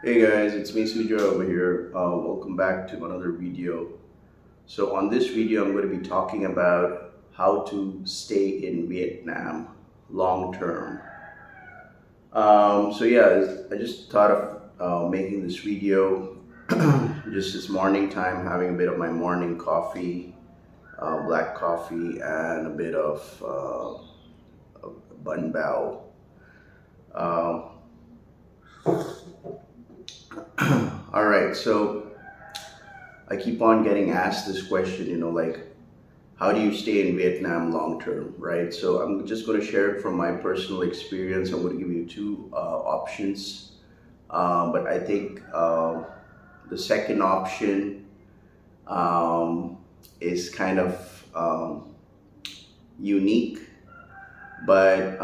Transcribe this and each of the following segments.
Hey guys, it's me Suja over here. Welcome back to another video. So on this video, I'm going to be talking about how to stay in Vietnam long term. I just thought of making this video just this morning time, having a bit of my morning coffee, black coffee, and a bit of bun bao. Um, all right, so I keep on getting asked this question, like how do you stay in Vietnam long term, right? So I'm just going to share it from my personal experience. I'm going to give you two options, but I think the second option is kind of unique. But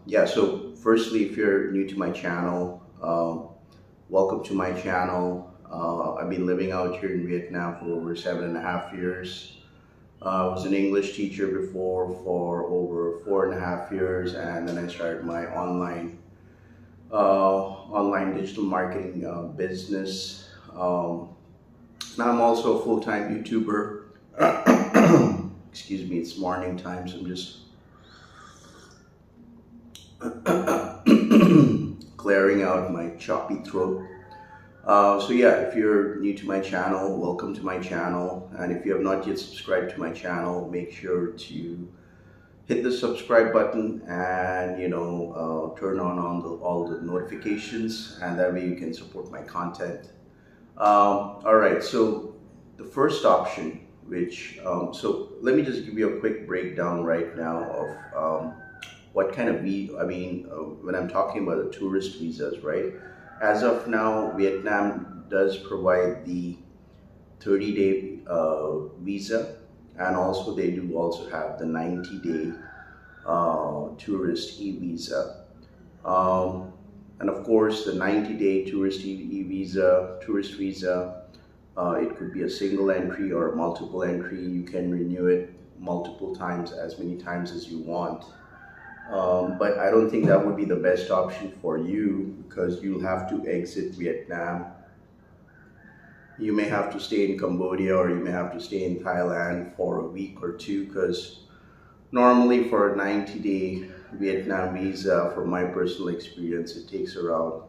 yeah, so firstly, if you're new to my channel, welcome to my channel. I've been living out here in Vietnam for over 7.5 years. I was an English teacher before for over 4.5 years, and then I started my online digital marketing business. Now I'm also a full-time YouTuber. Excuse me, it's morning time, so I'm just clearing out my choppy throat. So yeah, if you're new to my channel, welcome to my channel. And if you have not yet subscribed to my channel, make sure to hit the subscribe button and turn on all the notifications, and that way you can support my content. All right, so the first option, so let me just give you a quick breakdown right now of what kind of when I'm talking about the tourist visas, right? As of now, Vietnam does provide the 30-day visa, and also they do also have the 90-day tourist e-visa. And of course, the 90-day tourist visa, it could be a single entry or multiple entry. You can renew it multiple times, as many times as you want. But I don't think that would be the best option for you, because you'll have to exit Vietnam. You may have to stay in Cambodia, or you may have to stay in Thailand for a week or two, because normally for a 90-day Vietnam visa, from my personal experience, it takes around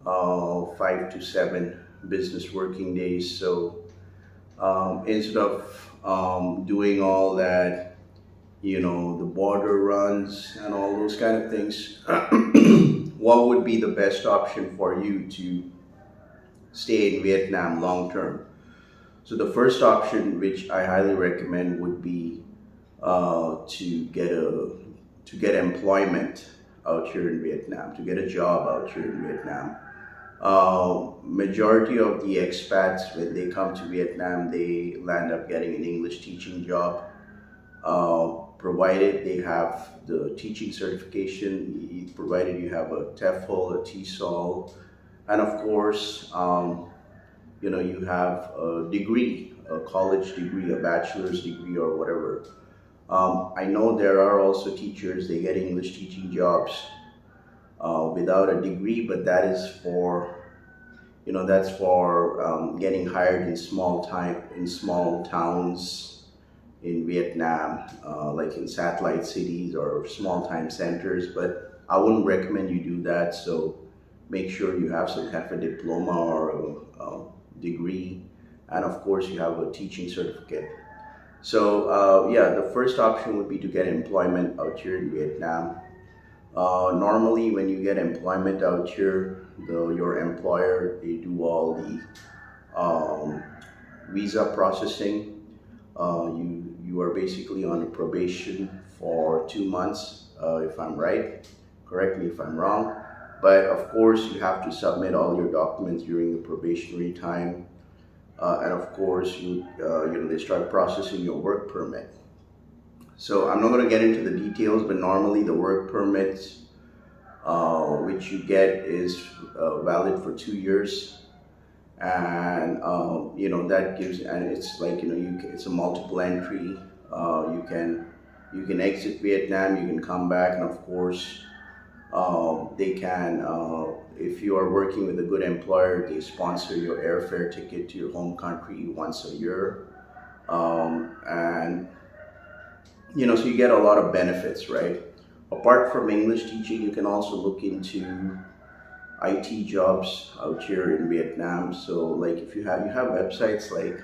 5 to 7 business working days. So instead of doing all that, the border runs and all those kind of things, what would be the best option for you to stay in Vietnam long term? So the first option, which I highly recommend, would be to get employment out here in Vietnam, to get a job out here in Vietnam. Majority of the expats, when they come to Vietnam, they land up getting an English teaching job. Provided they have the teaching certification, provided you have a TEFL, a TESOL, and of course, you have a degree, a college degree, a bachelor's degree, or whatever. I know there are also teachers, they get English teaching jobs without a degree, but that is for, getting hired in small towns in Vietnam, like in satellite cities or small time centers. But I wouldn't recommend you do that. So make sure you have some kind of a diploma or a degree, and of course you have a teaching certificate. So yeah, the first option would be to get employment out here in Vietnam. Normally when you get employment out here, your employer, they do all the visa processing. You are basically on a probation for 2 months, if I'm right. Correct me if I'm wrong. But of course, you have to submit all your documents during the probationary time, and of course, they start processing your work permit. So I'm not going to get into the details, but normally the work permits which you get is valid for 2 years. And that gives, and it's like, it's a multiple entry. You can exit Vietnam, you can come back, and of course They can, if you are working with a good employer, they sponsor your airfare ticket to your home country once a year. And so you get a lot of benefits, right? Apart from English teaching, you can also look into IT jobs out here in Vietnam. So like if you have websites like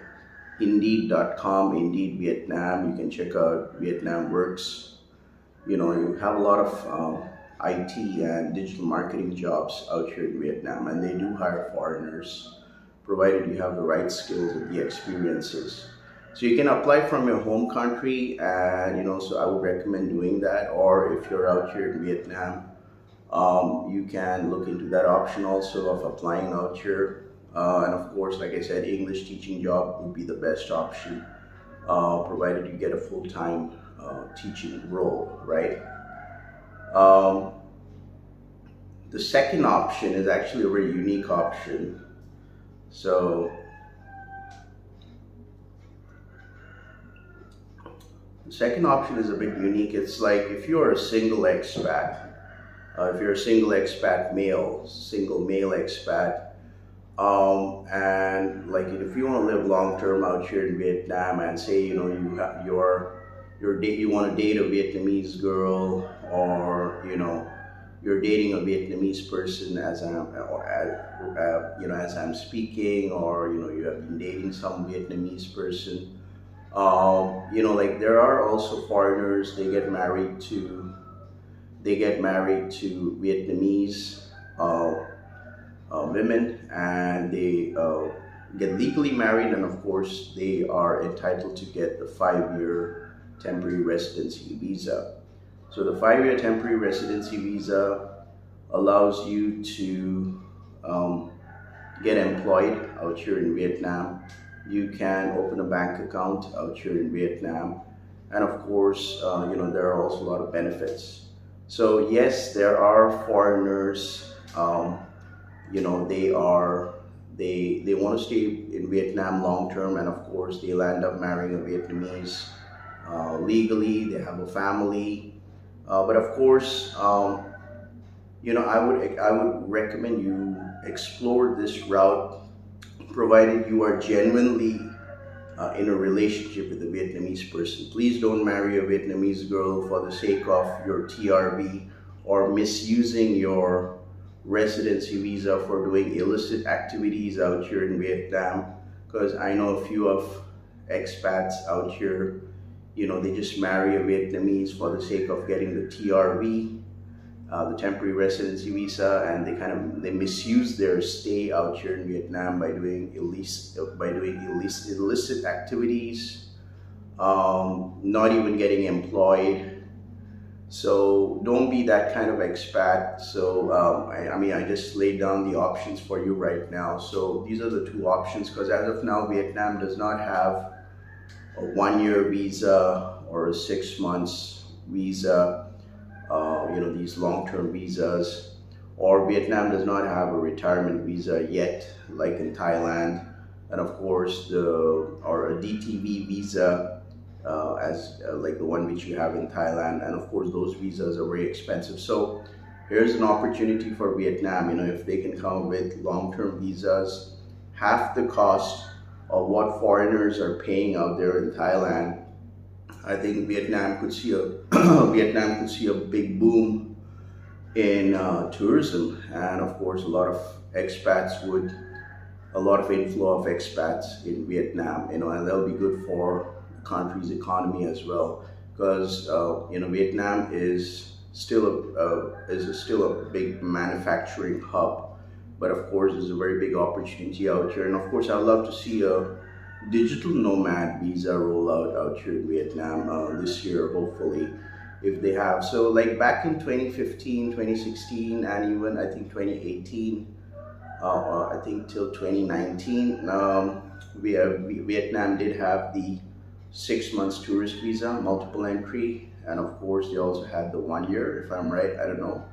Indeed.com, Indeed Vietnam, you can check out Vietnam Works. You have a lot of IT and digital marketing jobs out here in Vietnam, and they do hire foreigners, provided you have the right skills and the experiences. So you can apply from your home country, and so I would recommend doing that. Or if you're out here in Vietnam, you can look into that option also of applying out here. And of course, like I said, English teaching job would be the best option, provided you get a full-time teaching role, right? The second option is actually a very unique option. So the second option is a bit unique. It's like if you're a single expat, if you're a single expat male, single male expat, and like if you want to live long term out here in Vietnam, and say you have you want to date a Vietnamese girl, or you're dating a Vietnamese person as I'm speaking, or you have been dating some Vietnamese person. Like there are also foreigners. They get married to Vietnamese women, and they get legally married, and of course they are entitled to get the 5-year temporary residency visa. So the 5-year temporary residency visa allows you to get employed out here in Vietnam. You can open a bank account out here in Vietnam, and of course there are also a lot of benefits. So yes, there are foreigners, they want to stay in Vietnam long term, and of course they'll end up marrying a Vietnamese legally. They have a family, but of course I would recommend you explore this route, provided you are genuinely in a relationship with a Vietnamese person. Please don't marry a Vietnamese girl for the sake of your TRV, or misusing your residency visa for doing illicit activities out here in Vietnam. Because I know a few of expats out here, they just marry a Vietnamese for the sake of getting the TRV, the temporary residency visa, and they misuse their stay out here in Vietnam by doing illicit activities, not even getting employed. So don't be that kind of expat. So I just laid down the options for you right now. So these are the two options, because as of now Vietnam does not have a 1-year visa or a 6 months visa, these long-term visas, or Vietnam does not have a retirement visa yet, like in Thailand, and of course or a DTV visa, like the one which you have in Thailand, and of course those visas are very expensive. So here's an opportunity for Vietnam. If they can come with long-term visas, half the cost of what foreigners are paying out there in Thailand, I think Vietnam could see a big boom in tourism, and of course a lot of inflow of expats in Vietnam, and that'll be good for the country's economy as well, because Vietnam is still a big manufacturing hub, but of course there's a very big opportunity out here, and of course I'd love to see a digital nomad visa rollout out here in Vietnam this year, hopefully, if they have. So like back in 2015, 2016, and even I think 2018, I think till 2019, Vietnam did have the 6 months tourist visa, multiple entry, and of course they also had the 1 year, if I'm right, I don't know.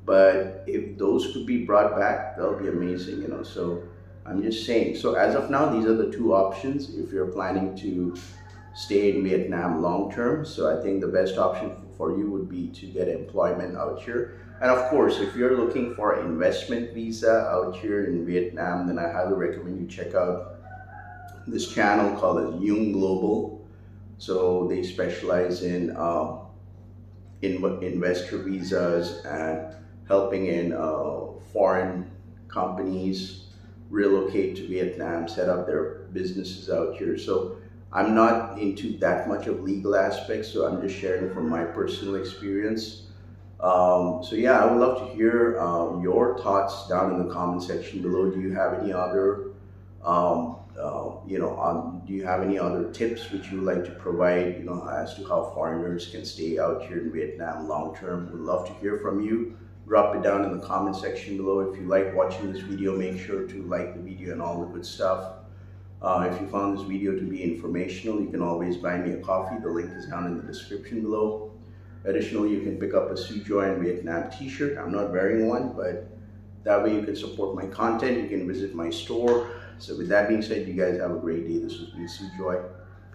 But if those could be brought back, that'll be amazing, So I'm just saying. So as of now, these are the two options if you're planning to stay in Vietnam long term. So I think the best option for you would be to get employment out here. And of course, if you're looking for an investment visa out here in Vietnam, then I highly recommend you check out this channel called as Yung Global. So they specialize in investor visas and helping in foreign companies relocate to Vietnam, set up their businesses out here. So I'm not into that much of legal aspects, so I'm just sharing from my personal experience. So yeah, I would love to hear your thoughts down in the comment section below. Do you have any other, do you have any other tips which you would like to provide, as to how foreigners can stay out here in Vietnam long term? Would love to hear from you. Drop it down in the comment section below. If you like watching this video, make sure to like the video and all the good stuff. If you found this video to be informational, you can always buy me a coffee. The link is down in the description below. Additionally, you can pick up a Sujoy in Vietnam t-shirt. I'm not wearing one, but that way you can support my content. You can visit my store. So with that being said, you guys have a great day. This was me, Sujoy.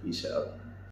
Peace out.